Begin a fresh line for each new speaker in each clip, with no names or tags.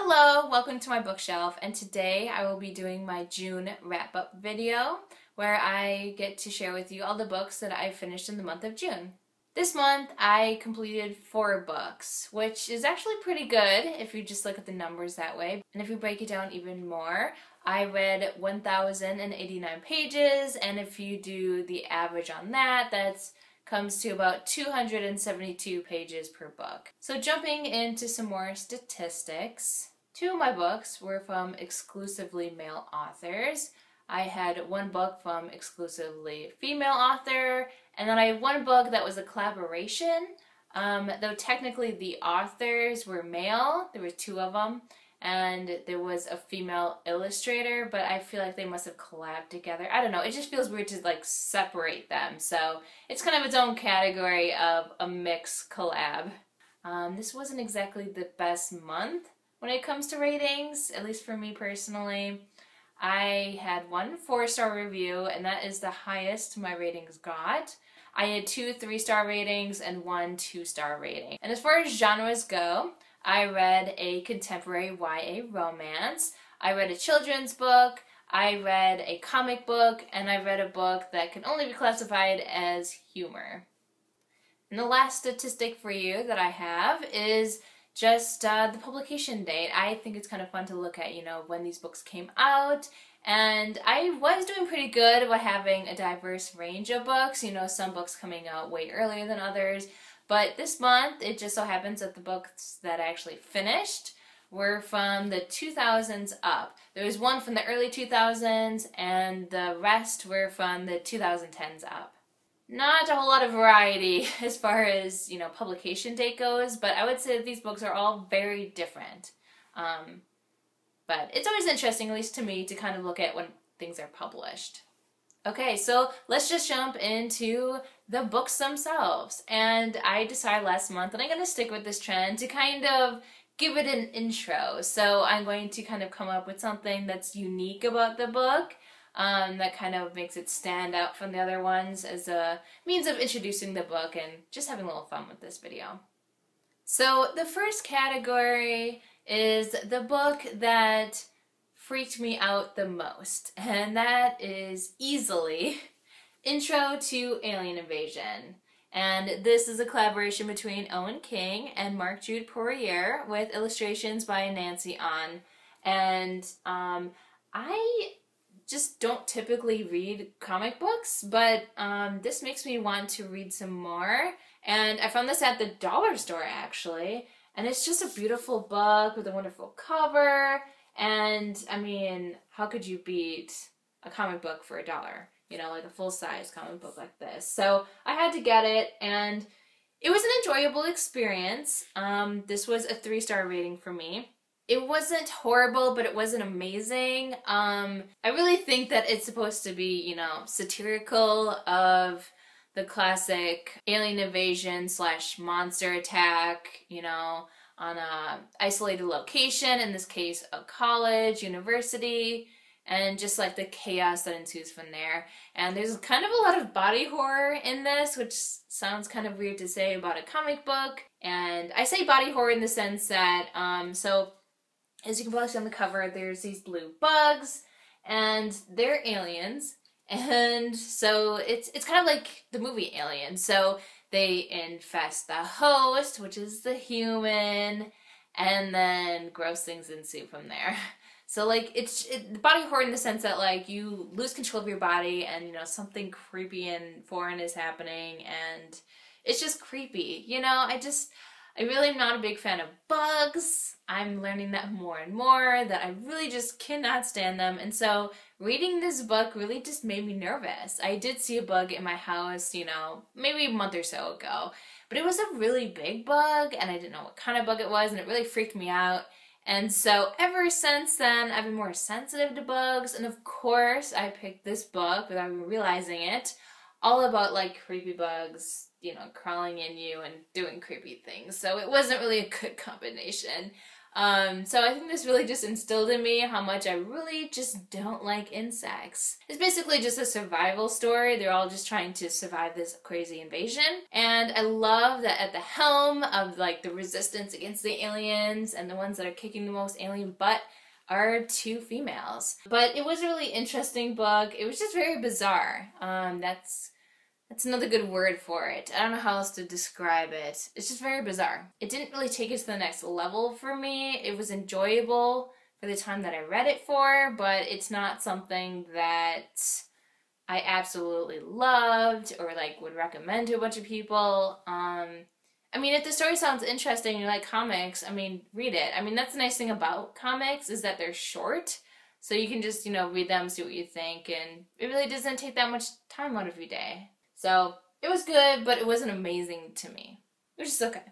Hello, welcome to my bookshelf, and today I will be doing my June wrap-up video where I get to share with you all the books that I finished in the month of June. This month I completed 4 books, which is actually pretty good if you just look at the numbers that way. And if you break it down even more, I read 1,089 pages, and if you do the average on that, that's comes to about 272 pages per book. So jumping into some more statistics, 2 of my books were from exclusively male authors. I had 1 book from exclusively female author, and then I had 1 book that was a collaboration, though technically the authors were male. There were 2 of them, and there was a female illustrator, but I feel like they must have collabed together. I don't know, it just feels weird to like separate them, so it's kind of its own category of a mixed collab. This wasn't exactly the best month when it comes to ratings, at least for me personally. I had 1 4-star review, and that is the highest my ratings got. I had 2 3-star ratings and 1 2-star rating. And as far as genres go, I read a contemporary YA romance, I read a children's book, I read a comic book, and I read a book that can only be classified as humor. And the last statistic for you that I have is just the publication date. I think it's kind of fun to look at, when these books came out. And I was doing pretty good by having a diverse range of books, some books coming out way earlier than others. But this month, it just so happens that the books that I actually finished were from the 2000s up. There was 1 from the early 2000s, and the rest were from the 2010s up. Not a whole lot of variety as far as, publication date goes, but I would say that these books are all very different. But it's always interesting, at least to me, to kind of look at when things are published. Okay, so let's just jump into the books themselves. And I decided last month that I'm going to stick with this trend to kind of give it an intro. So I'm going to kind of come up with something that's unique about the book, that kind of makes it stand out from the other ones as a means of introducing the book and just having a little fun with this video. So the first category is the book that freaked me out the most, and that is easily Intro to Alien Invasion. And this is a collaboration between Owen King and Mark Jude Poirier with illustrations by Nancy Ahn. And I just don't typically read comic books, but this makes me want to read some more. And I found this at the dollar store actually, and it's just a beautiful book with a wonderful cover. And I mean, how could you beat a comic book for $1? Like a full-size comic book like this. So I had to get it, and it was an enjoyable experience. This was a 3-star rating for me. It wasn't horrible, but it wasn't amazing. I really think that it's supposed to be, satirical of the classic alien invasion / monster attack, on a isolated location, in this case a college, university, and just like the chaos that ensues from there. And there's kind of a lot of body horror in this, which sounds kind of weird to say about a comic book. And I say body horror in the sense that, so as you can probably see on the cover, there's these blue bugs, and they're aliens. And so it's kind of like the movie Alien. So they infest the host, which is the human, and then gross things ensue from there. So like it's body horror in the sense that like you lose control of your body, and something creepy and foreign is happening, and it's just creepy. I really am not a big fan of bugs. I'm learning that more and more, that I really just cannot stand them. And so reading this book really just made me nervous. I did see a bug in my house, maybe a month or so ago, but it was a really big bug, and I didn't know what kind of bug it was, and it really freaked me out. And so ever since then, I've been more sensitive to bugs, and of course I picked this book without even realizing it, all about like creepy bugs, crawling in you and doing creepy things. So it wasn't really a good combination. So I think this really just instilled in me how much I really just don't like insects. It's basically just a survival story. They're all just trying to survive this crazy invasion. And I love that at the helm of like the resistance against the aliens and the ones that are kicking the most alien butt are two females. But it was a really interesting book. It was just very bizarre. That's another good word for it. I don't know how else to describe it. It's just very bizarre. It didn't really take it to the next level for me. It was enjoyable for the time that I read it for, but it's not something that I absolutely loved or like would recommend to a bunch of people. I mean, if the story sounds interesting and you like comics, I mean, read it. I mean, that's the nice thing about comics is that they're short. So you can just, read them, see what you think, and it really doesn't take that much time out of your day. So it was good, but it wasn't amazing to me, which is okay.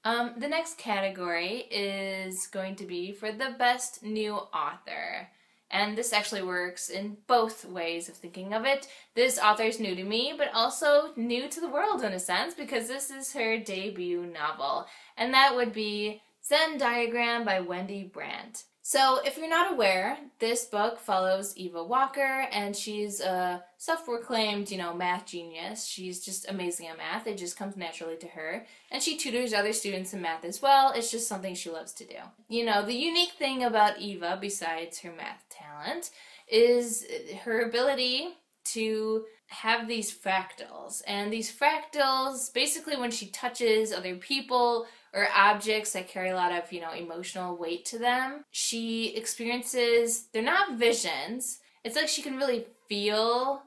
The next category is going to be for the best new author. And this actually works in both ways of thinking of it. This author is new to me, but also new to the world in a sense, because this is her debut novel. And that would be Zen Diagram by Wendy Brandt. So if you're not aware, this book follows Eva Walker, and she's a self-proclaimed, math genius. She's just amazing at math. It just comes naturally to her. And she tutors other students in math as well. It's just something she loves to do. The unique thing about Eva, besides her math talent, is her ability to have these fractals. And these fractals, basically when she touches other people or objects that carry a lot of, emotional weight to them, she experiences, they're not visions. It's like she can really feel,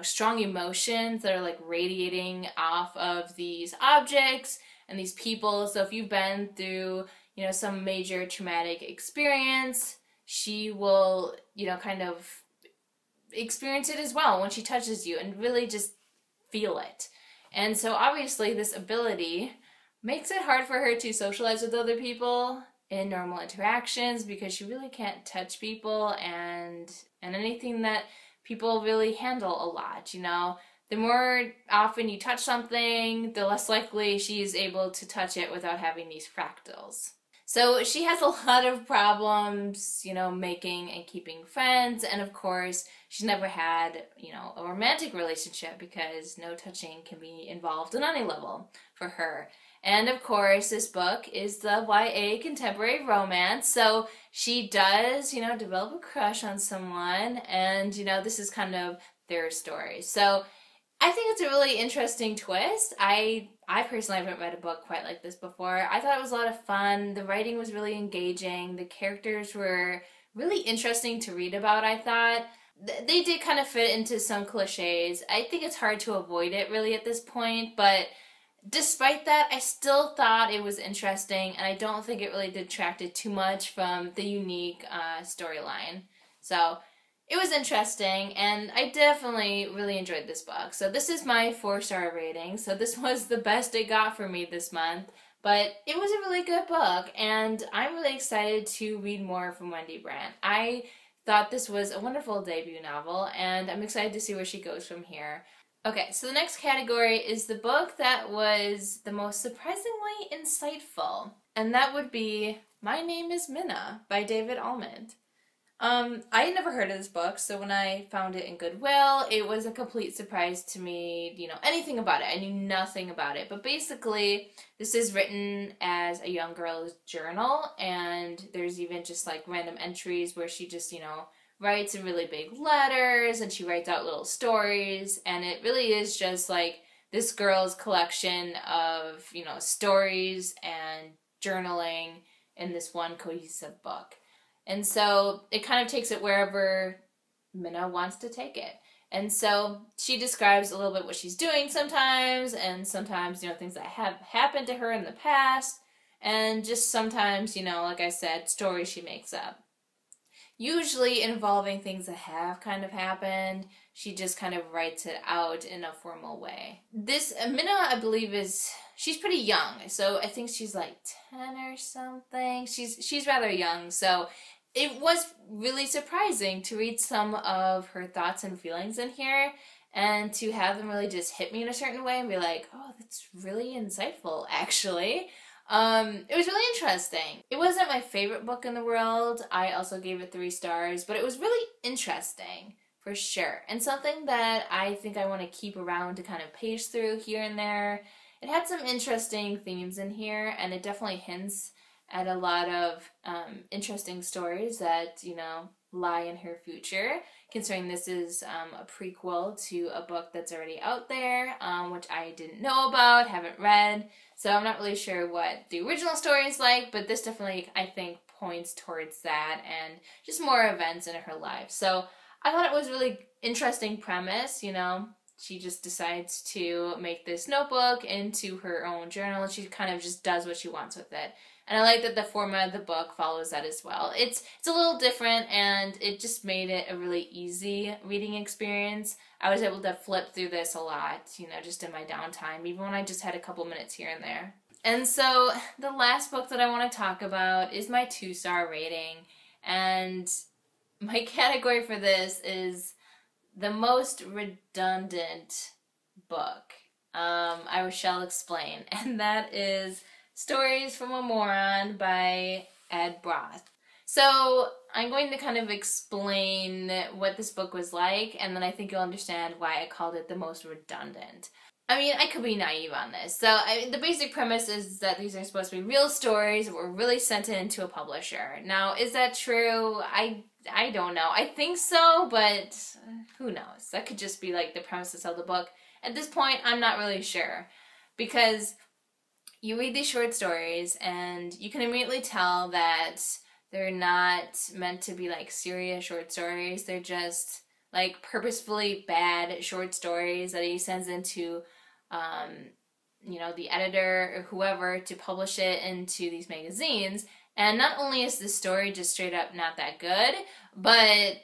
strong emotions that are like radiating off of these objects and these people. So if you've been through, some major traumatic experience, she will, kind of experience it as well when she touches you and really just feel it. And so obviously this ability makes it hard for her to socialize with other people in normal interactions because she really can't touch people and anything that people really handle a lot, The more often you touch something, the less likely she's able to touch it without having these fractals. So she has a lot of problems, making and keeping friends, and of course, she's never had, a romantic relationship because no touching can be involved on any level for her. And of course, this book is the YA contemporary romance, so she does, develop a crush on someone, and, this is kind of their story. So I think it's a really interesting twist. I personally haven't read a book quite like this before. I thought it was a lot of fun. The writing was really engaging. The characters were really interesting to read about, I thought. They did kind of fit into some cliches. I think it's hard to avoid it really at this point, but despite that, I still thought it was interesting, and I don't think it really detracted too much from the unique storyline. So it was interesting, and I definitely really enjoyed this book. So this is my 4-star rating, so this was the best it got for me this month. But it was a really good book, and I'm really excited to read more from Wendy Brandt. I thought this was a wonderful debut novel, and I'm excited to see where she goes from here. Okay, so the next category is the book that was the most surprisingly insightful, and that would be My Name is Minna by David Almond. I had never heard of this book, so when I found it in Goodwill, it was a complete surprise to me, anything about it. I knew nothing about it, but basically, this is written as a young girl's journal, and there's even just like random entries where she just, writes in really big letters, and she writes out little stories, and it really is just like this girl's collection of, stories and journaling in this one cohesive book. And so it kind of takes it wherever Minna wants to take it. And so she describes a little bit what she's doing sometimes, and sometimes, things that have happened to her in the past, and just sometimes, like I said, stories she makes up. Usually involving things that have kind of happened. She just kind of writes it out in a formal way. This, Minna, I believe she's pretty young. So I think she's like 10 or something. She's rather young, so it was really surprising to read some of her thoughts and feelings in here and to have them really just hit me in a certain way and be like, oh, that's really insightful, actually. It was really interesting. It wasn't my favorite book in the world. I also gave it 3 stars, but it was really interesting for sure. And something that I think I want to keep around to kind of page through here and there. It had some interesting themes in here, and it definitely hints at a lot of interesting stories that, you know, lie in her future, considering this is a prequel to a book that's already out there, which I didn't know about, haven't read, so I'm not really sure what the original story is like, but this definitely, I think, points towards that and just more events in her life. So I thought it was really interesting premise, you know. She just decides to make this notebook into her own journal, and she kind of just does what she wants with it. And I like that the format of the book follows that as well. It's a little different, and it just made it a really easy reading experience. I was able to flip through this a lot, you know, just in my downtime, even when I just had a couple minutes here and there. And so the last book that I want to talk about is my 2-star rating, and my category for this is the most redundant book. I shall explain, and that is Stories from a Moron by Ed Broth. So I'm going to kind of explain what this book was like, and then I think you'll understand why I called it the most redundant. I mean, I could be naive on this. So the basic premise is that these are supposed to be real stories that were really sent in to a publisher. Now, is that true? I don't know. I think so, but who knows? That could just be like the premises of the book. At this point, I'm not really sure, because you read these short stories and you can immediately tell that they're not meant to be like serious short stories. They're just like purposefully bad short stories that he sends into you know, the editor or whoever to publish it into these magazines. And not only is the story just straight up not that good, but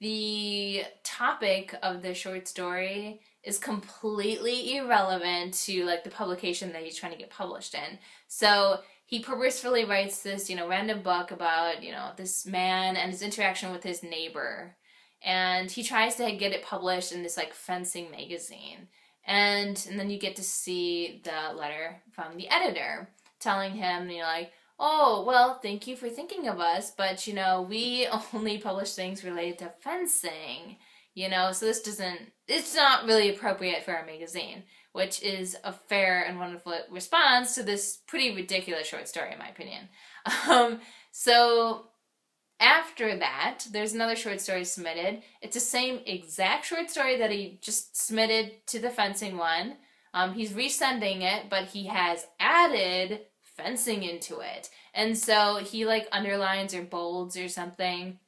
the topic of the short story is completely irrelevant to like the publication that he's trying to get published in. So he purposefully writes this, you know, random book about, you know, this man and his interaction with his neighbor. And he tries to get it published in this like fencing magazine. And then you get to see the letter from the editor telling him, you know, like, oh, well, thank you for thinking of us, but, you know, we only publish things related to fencing, you know, so it's not really appropriate for our magazine, which is a fair and wonderful response to this pretty ridiculous short story, in my opinion. So after that, there's another short story submitted. It's the same exact short story that he just submitted to the fencing one. He's resending it, but he has added fencing into it. And so he like underlines or bolds or something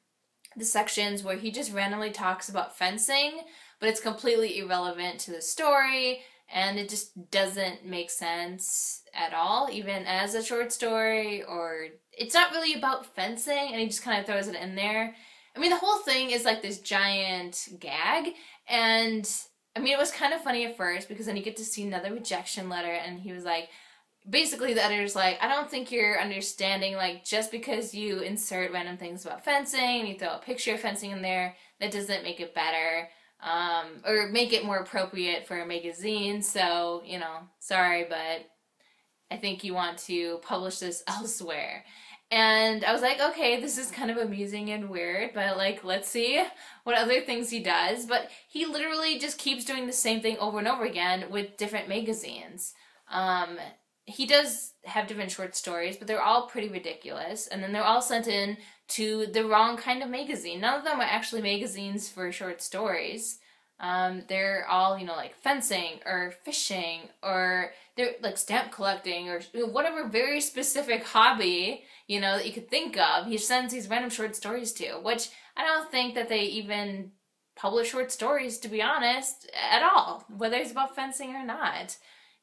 the sections where he just randomly talks about fencing, but it's completely irrelevant to the story, and it just doesn't make sense at all, even as a short story, or it's not really about fencing, and he just kind of throws it in there. I mean, the whole thing is like this giant gag, and I mean, it was kind of funny at first, because then you get to see another rejection letter, and he was like, basically the editor's like, I don't think you're understanding, like, just because you insert random things about fencing and you throw a picture of fencing in there, that doesn't make it better, or make it more appropriate for a magazine. So, you know, sorry, but I think you want to publish this elsewhere. And I was like, okay, this is kind of amusing and weird, but like, let's see what other things he does. But he literally just keeps doing the same thing over and over again with different magazines. He does have different short stories, but they're all pretty ridiculous, and then they're all sent in to the wrong kind of magazine. None of them are actually magazines for short stories. They're all, you know, like fencing or fishing, or they're like stamp collecting, or whatever very specific hobby, you know, that you could think of. He sends these random short stories to, which I don't think that they even publish short stories, to be honest, at all, whether it's about fencing or not.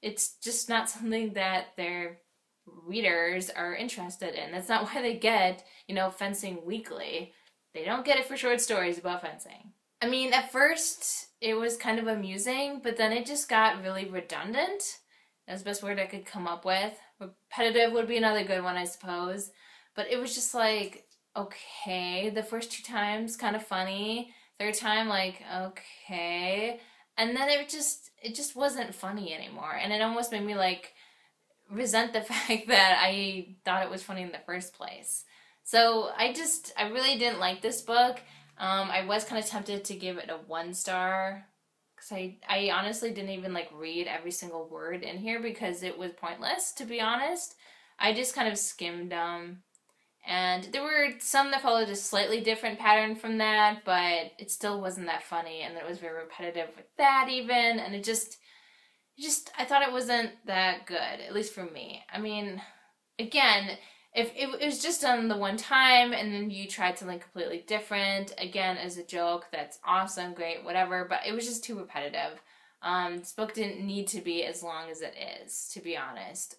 It's just not something that their readers are interested in. That's not why they get, you know, Fencing Weekly. They don't get it for short stories about fencing. I mean, at first, it was kind of amusing, but then it just got really redundant. That's the best word I could come up with. Repetitive would be another good one, I suppose. But it was just like, okay. The first 2 times, kind of funny. Third time, like, okay. And then it just wasn't funny anymore. And it almost made me, like, resent the fact that I thought it was funny in the first place. So I really didn't like this book. I was kind of tempted to give it a 1 star because I honestly didn't even like read every single word in here because it was pointless, to be honest. I just kind of skimmed them. And there were some that followed a slightly different pattern from that, but it still wasn't that funny, and it was very repetitive with that even, and I thought it wasn't that good, at least for me. I mean, again, if it was just done the one time and then you tried something completely different, again, as a joke, that's awesome, great, whatever, but it was just too repetitive. This book didn't need to be as long as it is, to be honest.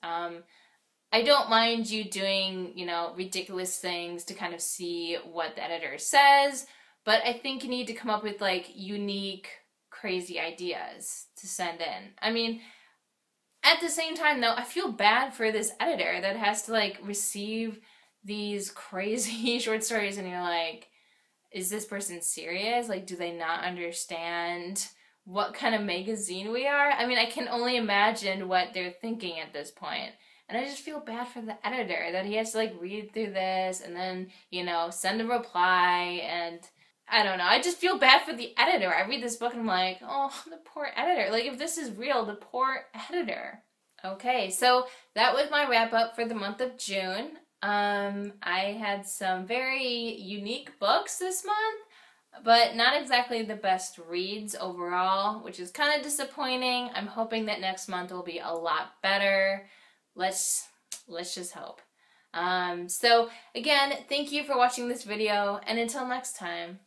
I don't mind you doing, ridiculous things to kind of see what the editor says, but I think you need to come up with like unique, crazy ideas to send in. I mean, at the same time though, I feel bad for this editor that has to like receive these crazy short stories and you're like, is this person serious? Like, do they not understand what kind of magazine we are? I mean, I can only imagine what they're thinking at this point. And I just feel bad for the editor that he has to like read through this and then, send a reply, and I don't know. I just feel bad for the editor. I read this book and I'm like, oh, the poor editor. Like, if this is real, the poor editor. Okay, so that was my wrap up for the month of June. I had some very unique books this month, but not exactly the best reads overall, which is kind of disappointing. I'm hoping that next month will be a lot better. Let's just hope. So again, thank you for watching this video, and until next time.